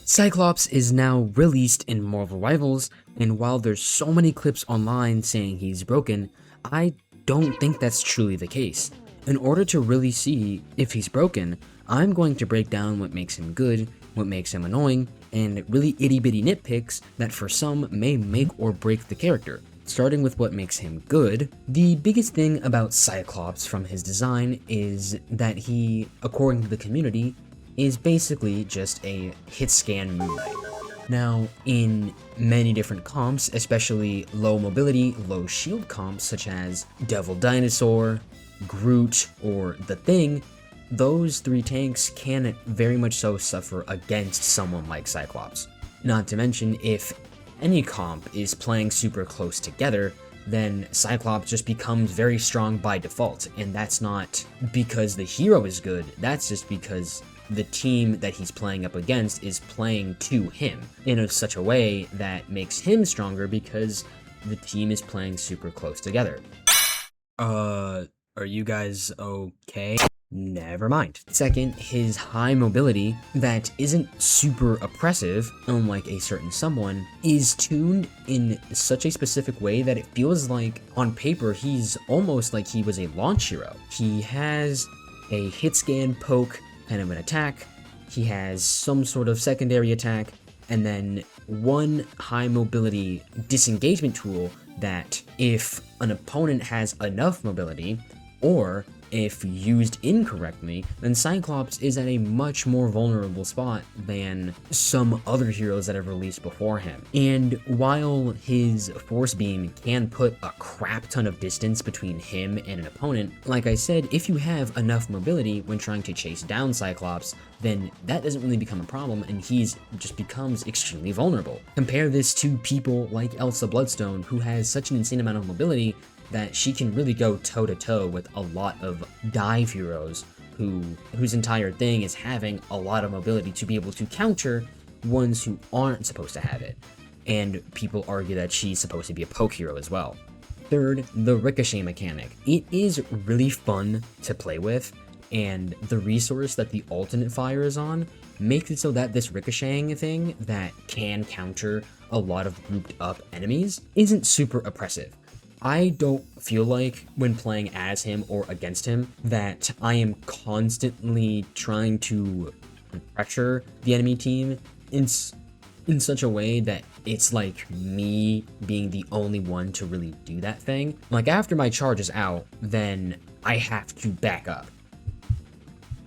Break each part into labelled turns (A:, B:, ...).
A: Cyclops is now released in Marvel Rivals, and while there's so many clips online saying he's broken, I don't think that's truly the case. In order to really see if he's broken, I'm going to break down what makes him good, what makes him annoying, and really itty bitty nitpicks that for some may make or break the character. Starting with what makes him good, the biggest thing about Cyclops from his design is that he, according to the community, is basically just a hit scan Moon Knight. Now, in many different comps, especially low mobility, low shield comps such as Devil Dinosaur, Groot, or The Thing, those three tanks can very much so suffer against someone like Cyclops. Not to mention, if any comp is playing super close together, then Cyclops just becomes very strong by default, and that's not because the hero is good, that's just because the team that he's playing up against is playing to him in such a way that makes him stronger because the team is playing super close together. Are you guys okay? Never mind. Second, his high mobility that isn't super oppressive, unlike a certain someone, is tuned in such a specific way that it feels like on paper he's almost like he was a launch hero. He has a hit scan poke kind of an attack, he has some sort of secondary attack, and then one high mobility disengagement tool that if an opponent has enough mobility, or if used incorrectly, then Cyclops is at a much more vulnerable spot than some other heroes that have released before him. And while his Force Beam can put a crap ton of distance between him and an opponent, like I said, if you have enough mobility when trying to chase down Cyclops, then that doesn't really become a problem and he's just becomes extremely vulnerable. Compare this to people like Elsa Bloodstone, who has such an insane amount of mobility that she can really go toe-to-toe with a lot of dive heroes whose entire thing is having a lot of mobility to be able to counter ones who aren't supposed to have it. And people argue that she's supposed to be a poke hero as well. Third, the ricochet mechanic. It is really fun to play with, and the resource that the alternate fire is on makes it so that this ricocheting thing that can counter a lot of grouped up enemies isn't super oppressive. I don't feel like, when playing as him or against him, that I am constantly trying to pressure the enemy team in such a way that it's like me being the only one to really do that thing. Like, after my charge is out, then I have to back up.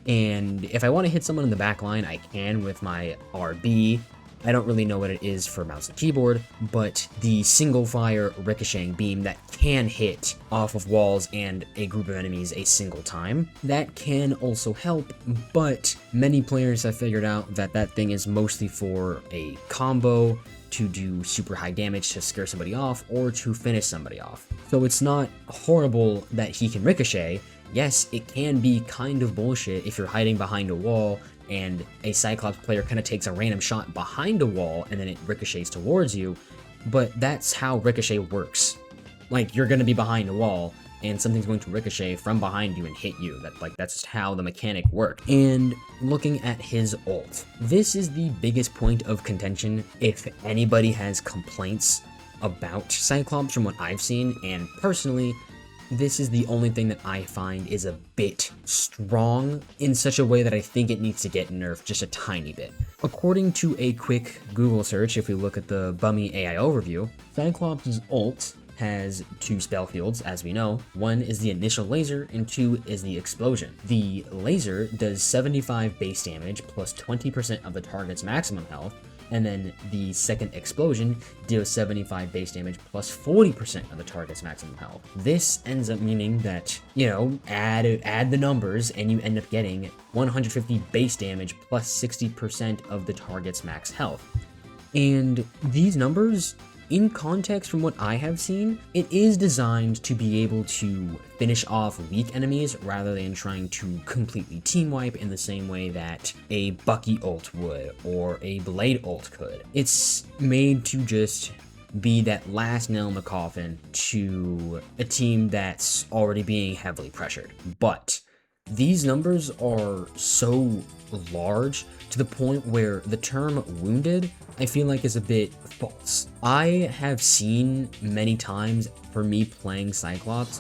A: And if I want to hit someone in the back line, I can with my RB. I don't really know what it is for mouse and keyboard, but the single fire ricocheting beam that can hit off of walls and a group of enemies a single time, that can also help, but many players have figured out that that thing is mostly for a combo, to do super high damage to scare somebody off, or to finish somebody off. So it's not horrible that he can ricochet. Yes, it can be kind of bullshit if you're hiding behind a wall and a Cyclops player kind of takes a random shot behind a wall and then it ricochets towards you, but that's how ricochet works. Like, you're going to be behind a wall and something's going to ricochet from behind you and hit you. That's just how the mechanic works. And looking at his ult, this is the biggest point of contention if anybody has complaints about Cyclops from what I've seen, and personally, this is the only thing that I find is a bit strong in such a way that I think it needs to get nerfed just a tiny bit. According to a quick Google search, if we look at the Bummy AI overview, Cyclops' ult has two spell fields, as we know. One is the initial laser, and two is the explosion. The laser does 75 base damage plus 20% of the target's maximum health, and then the second explosion deals 75 base damage plus 40% of the target's maximum health. This ends up meaning that, add the numbers and you end up getting 150 base damage plus 60% of the target's max health. And these numbers, in context from what I have seen, it is designed to be able to finish off weak enemies rather than trying to completely team wipe in the same way that a Bucky ult would or a Blade ult could. It's made to just be that last nail in the coffin to a team that's already being heavily pressured. But These numbers are so large to the point where the term wounded, I feel like, is a bit false. I have seen many times for me playing Cyclops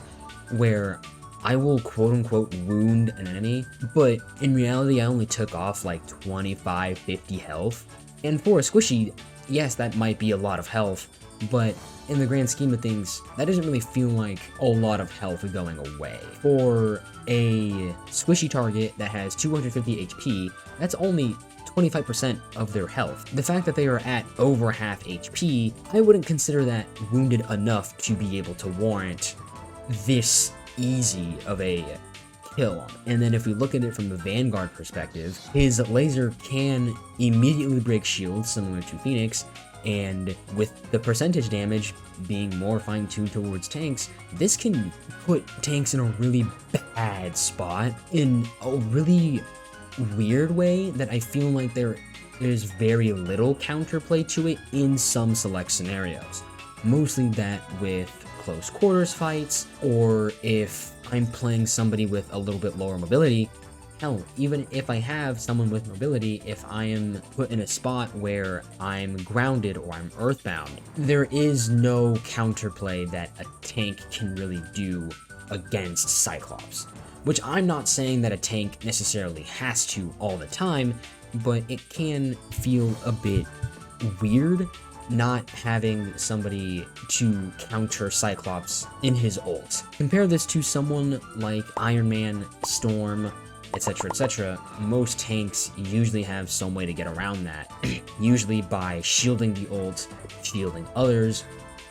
A: where I will quote unquote wound an enemy, but in reality I only took off like 25, 50 health. And for a squishy, yes, that might be a lot of health, but in the grand scheme of things, that doesn't really feel like a lot of health going away. For a squishy target that has 250 HP, that's only 25% of their health. The fact that they are at over half HP, I wouldn't consider that wounded enough to be able to warrant this easy of a kill. And then if we look at it from the Vanguard perspective, his laser can immediately break shields similar to Phoenix, and with the percentage damage being more fine-tuned towards tanks, this can put tanks in a really bad spot in a really weird way that I feel like there's very little counterplay to it in some select scenarios. Mostly that with close quarters fights, or if I'm playing somebody with a little bit lower mobility. Hell, even if I have someone with mobility, if I am put in a spot where I'm grounded or I'm earthbound, there is no counterplay that a tank can really do against Cyclops. Which I'm not saying that a tank necessarily has to all the time, but it can feel a bit weird not having somebody to counter Cyclops in his ult. Compare this to someone like Iron Man, Storm, etc, etc. Most tanks usually have some way to get around that, usually by shielding the ult, shielding others,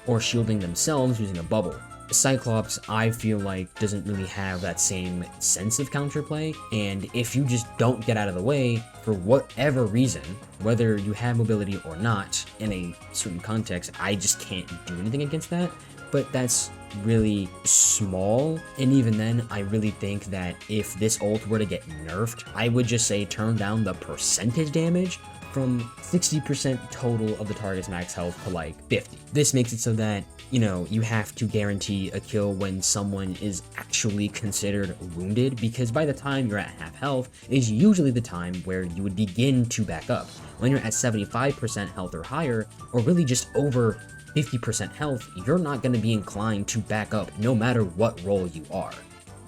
A: or shielding themselves using a bubble. Cyclops, I feel like, doesn't really have that same sense of counterplay, and if you just don't get out of the way for whatever reason, whether you have mobility or not, in a certain context, I just can't do anything against that. But that's really small, and even then, I really think that if this ult were to get nerfed, I would just say turn down the percentage damage from 60% total of the target's max health to like 50. This makes it so that, you know, you have to guarantee a kill when someone is actually considered wounded, because by the time you're at half health is usually the time where you would begin to back up. When you're at 75% health or higher, or really just over 50% health, you're not going to be inclined to back up no matter what role you are.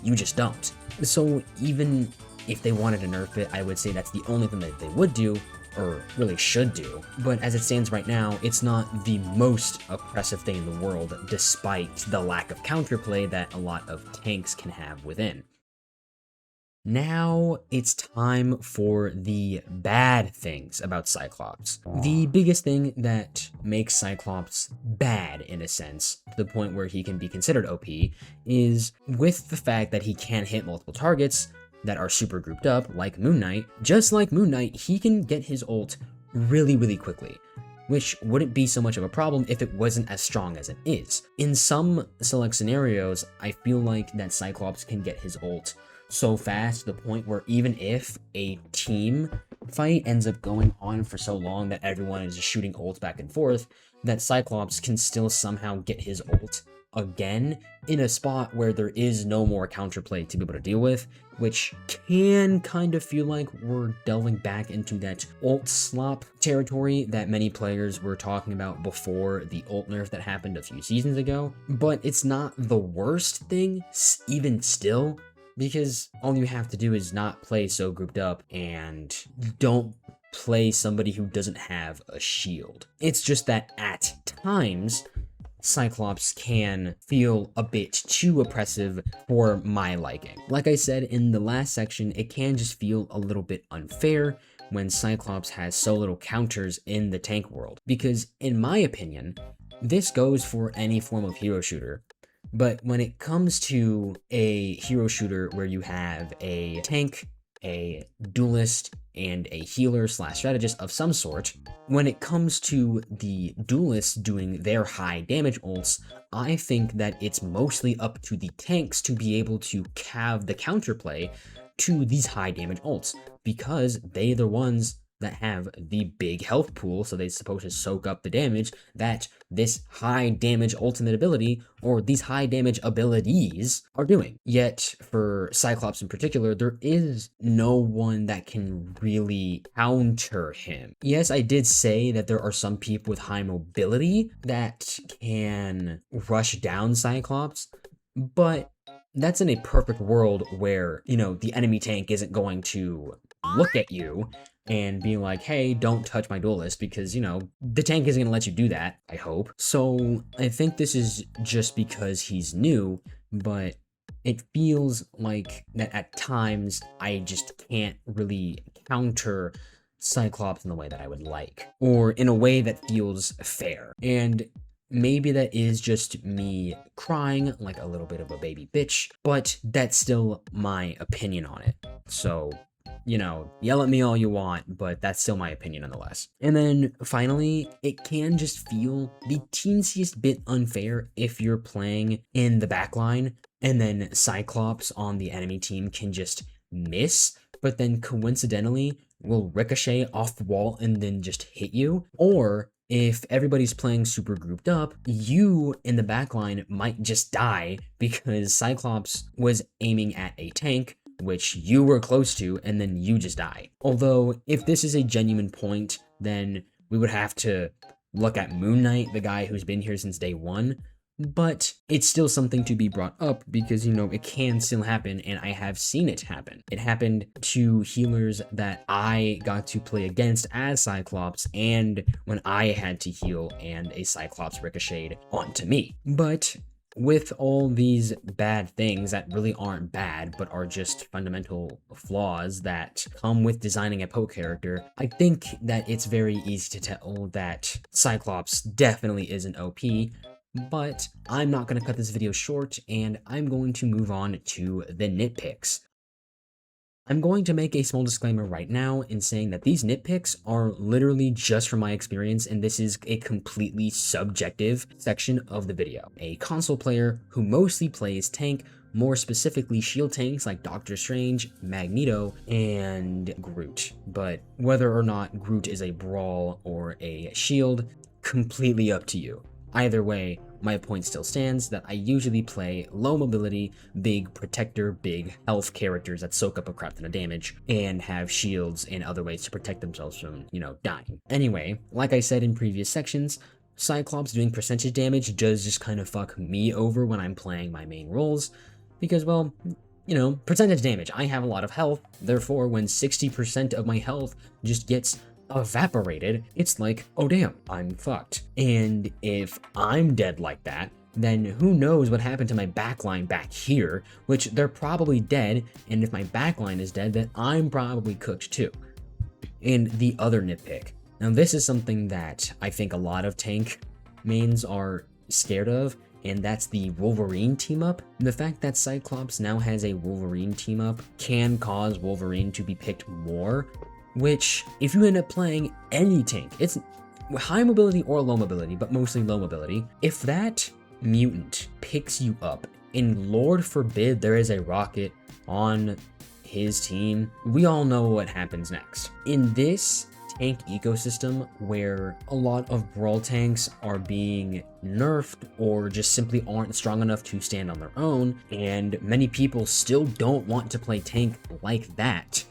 A: You just don't. So even if they wanted to nerf it, I would say that's the only thing that they would do, or really should do. But as it stands right now, it's not the most oppressive thing in the world, despite the lack of counterplay that a lot of tanks can have within. Now it's time for the bad things about Cyclops. The biggest thing that makes Cyclops bad, in a sense, to the point where he can be considered OP, is with the fact that he can't hit multiple targets that are super grouped up, like Moon Knight. Just like Moon Knight, he can get his ult really, really quickly, which wouldn't be so much of a problem if it wasn't as strong as it is. In some select scenarios, I feel like that Cyclops can get his ult so fast to the point where even if a team fight ends up going on for so long that everyone is just shooting ults back and forth, that Cyclops can still somehow get his ult again in a spot where there is no more counterplay to be able to deal with, which can kind of feel like we're delving back into that ult slop territory that many players were talking about before the ult nerf that happened a few seasons ago. But it's not the worst thing, even still, because all you have to do is not play so grouped up and don't play somebody who doesn't have a shield. It's just that at times, Cyclops can feel a bit too oppressive for my liking. Like I said in the last section, it can just feel a little bit unfair when Cyclops has so little counters in the tank world, because in my opinion, this goes for any form of hero shooter. But when it comes to a hero shooter where you have a tank, a duelist, and a healer slash strategist of some sort, when it comes to the duelists doing their high damage ults, I think that it's mostly up to the tanks to be able to have the counterplay to these high damage ults, because they're the ones that have the big health pool, so they're supposed to soak up the damage that this high damage ultimate ability or these high damage abilities are doing. Yet for Cyclops in particular, there is no one that can really counter him. Yes, I did say that there are some people with high mobility that can rush down Cyclops, but that's in a perfect world where, you know, the enemy tank isn't going to look at you and be like, hey, don't touch my duelist, because, you know, the tank isn't gonna let you do that, I hope. So I think this is just because he's new, but it feels like that at times I just can't really counter Cyclops in the way that I would like, or in a way that feels fair. And maybe that is just me crying like a little bit of a baby bitch, but that's still my opinion on it. So, you know, yell at me all you want, but that's still my opinion nonetheless. And then finally, it can just feel the teensiest bit unfair if you're playing in the backline and then Cyclops on the enemy team can just miss, but then coincidentally will ricochet off the wall and then just hit you. Or if everybody's playing super grouped up, you in the backline might just die because Cyclops was aiming at a tank, which you were close to, and then you just die. Although, if this is a genuine point, then we would have to look at Moon Knight, the guy who's been here since day one, but it's still something to be brought up because, you know, it can still happen, and I have seen it happen. It happened to healers that I got to play against as Cyclops, and when I had to heal and a Cyclops ricocheted onto me. But with all these bad things that really aren't bad, but are just fundamental flaws that come with designing a poke character, I think that it's very easy to tell that Cyclops definitely isn't OP. But I'm not going to cut this video short, and I'm going to move on to the nitpicks. I'm going to make a small disclaimer right now in saying that these nitpicks are literally just from my experience, and this is a completely subjective section of the video. A console player who mostly plays tank, more specifically shield tanks like Doctor Strange, Magneto, and Groot. But whether or not Groot is a brawl or a shield, completely up to you. Either way, my point still stands that I usually play low mobility, big protector, big health characters that soak up a crap ton of damage and have shields and other ways to protect themselves from, you know, dying. Anyway, like I said in previous sections, Cyclops doing percentage damage does just kind of fuck me over when I'm playing my main roles because, well, you know, percentage damage. I have a lot of health, therefore when 60% of my health just gets evaporated, it's like, oh damn, I'm fucked. And if I'm dead like that, then who knows what happened to my backline back here, which they're probably dead, and if my backline is dead, then I'm probably cooked too. And the other nitpick. Now this is something that I think a lot of tank mains are scared of, and that's the Wolverine team up. The fact that Cyclops now has a Wolverine team up can cause Wolverine to be picked more, which, if you end up playing any tank, it's high mobility or low mobility, but mostly low mobility, if that mutant picks you up, and Lord forbid there is a rocket on his team, we all know what happens next. In this tank ecosystem, where a lot of brawl tanks are being nerfed or just simply aren't strong enough to stand on their own, and many people still don't want to play tank like that,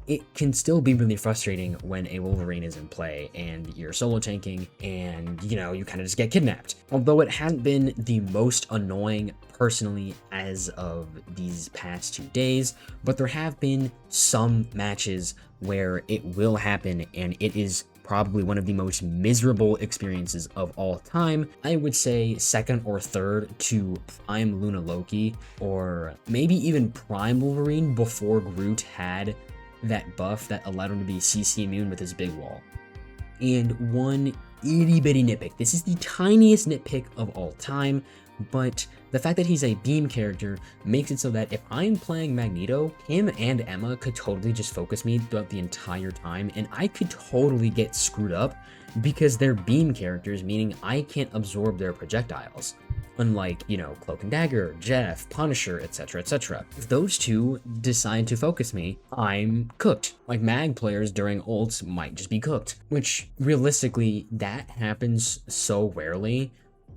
A: it can still be really frustrating when a Wolverine is in play and you're solo tanking and, you know, you kind of just get kidnapped. Although it hasn't been the most annoying personally as of these past 2 days, but there have been some matches where it will happen, and it is probably one of the most miserable experiences of all time. I would say second or third to Prime Luna Loki, or maybe even Prime Wolverine before Groot had that buff that allowed him to be CC immune with his big wall. And one itty bitty nitpick. This is the tiniest nitpick of all time, but the fact that he's a beam character makes it so that if I'm playing Magneto, him and Emma could totally just focus me throughout the entire time, and I could totally get screwed up because they're beam characters, meaning I can't absorb their projectiles. unlike, Cloak and Dagger, Jeff, Punisher, etc., etc. If those two decide to focus me, I'm cooked. Like mag players during ults might just be cooked, which realistically, that happens so rarely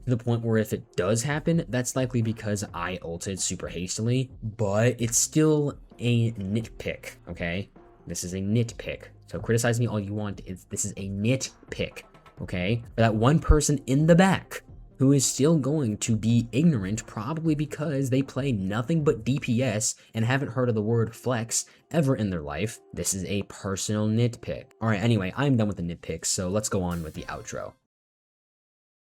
A: to the point where if it does happen, that's likely because I ulted super hastily, but it's still a nitpick, okay? This is a nitpick. So criticize me all you want. This is a nitpick, okay? For that one person in the back who is still going to be ignorant, probably because they play nothing but DPS and haven't heard of the word flex ever in their life. This is a personal nitpick. All right, anyway, I'm done with the nitpicks, so let's go on with the outro.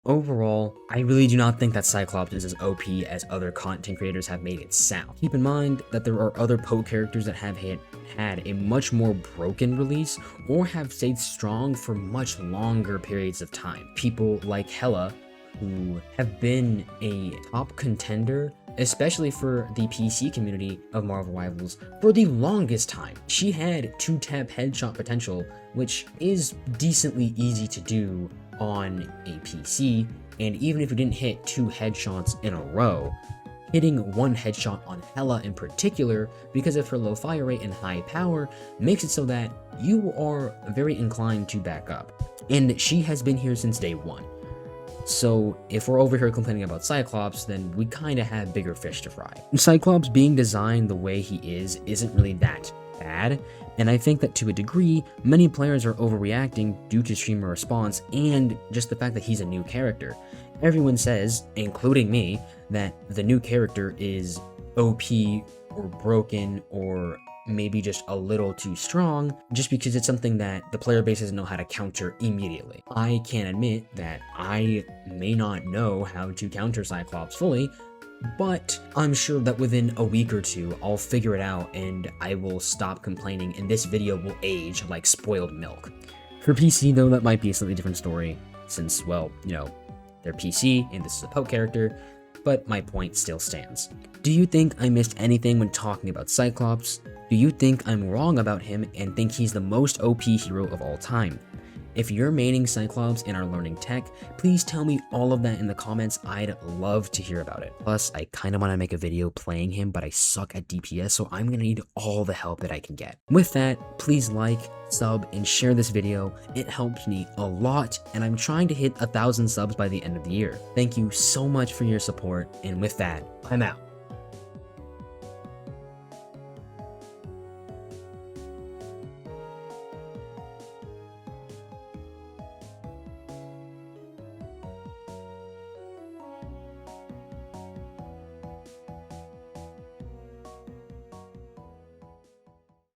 A: Overall, I really do not think that Cyclops is as OP as other content creators have made it sound. Keep in mind that there are other poke characters that have had a much more broken release or have stayed strong for much longer periods of time. People like Hella, who have been a top contender, especially for the PC community of Marvel Rivals, for the longest time. She had 2-tap headshot potential, which is decently easy to do on a PC, and even if you didn't hit 2 headshots in a row, hitting 1 headshot on Hella in particular, because of her low fire rate and high power, makes it so that you are very inclined to back up. And she has been here since day 1. So if we're over here complaining about Cyclops, then we kind of have bigger fish to fry. Cyclops being designed the way he is isn't really that bad, and I think that to a degree, many players are overreacting due to streamer response and just the fact that he's a new character. Everyone says, including me, that the new character is OP or broken or maybe just a little too strong, just because it's something that the player base doesn't know how to counter immediately. I can admit that I may not know how to counter Cyclops fully, but I'm sure that within a week or two, I'll figure it out and I will stop complaining and this video will age like spoiled milk. For PC though, that might be a slightly different story since, well, they're PC and this is a poke character, but my point still stands. Do you think I missed anything when talking about Cyclops? Do you think I'm wrong about him and think he's the most OP hero of all time? If you're maining Cyclops and are learning tech, please tell me all of that in the comments. I'd love to hear about it. Plus, I kind of want to make a video playing him, but I suck at DPS, so I'm going to need all the help that I can get. With that, please like, sub, and share this video. It helps me a lot, and I'm trying to hit 1,000 subs by the end of the year. Thank you so much for your support, and with that, I'm out.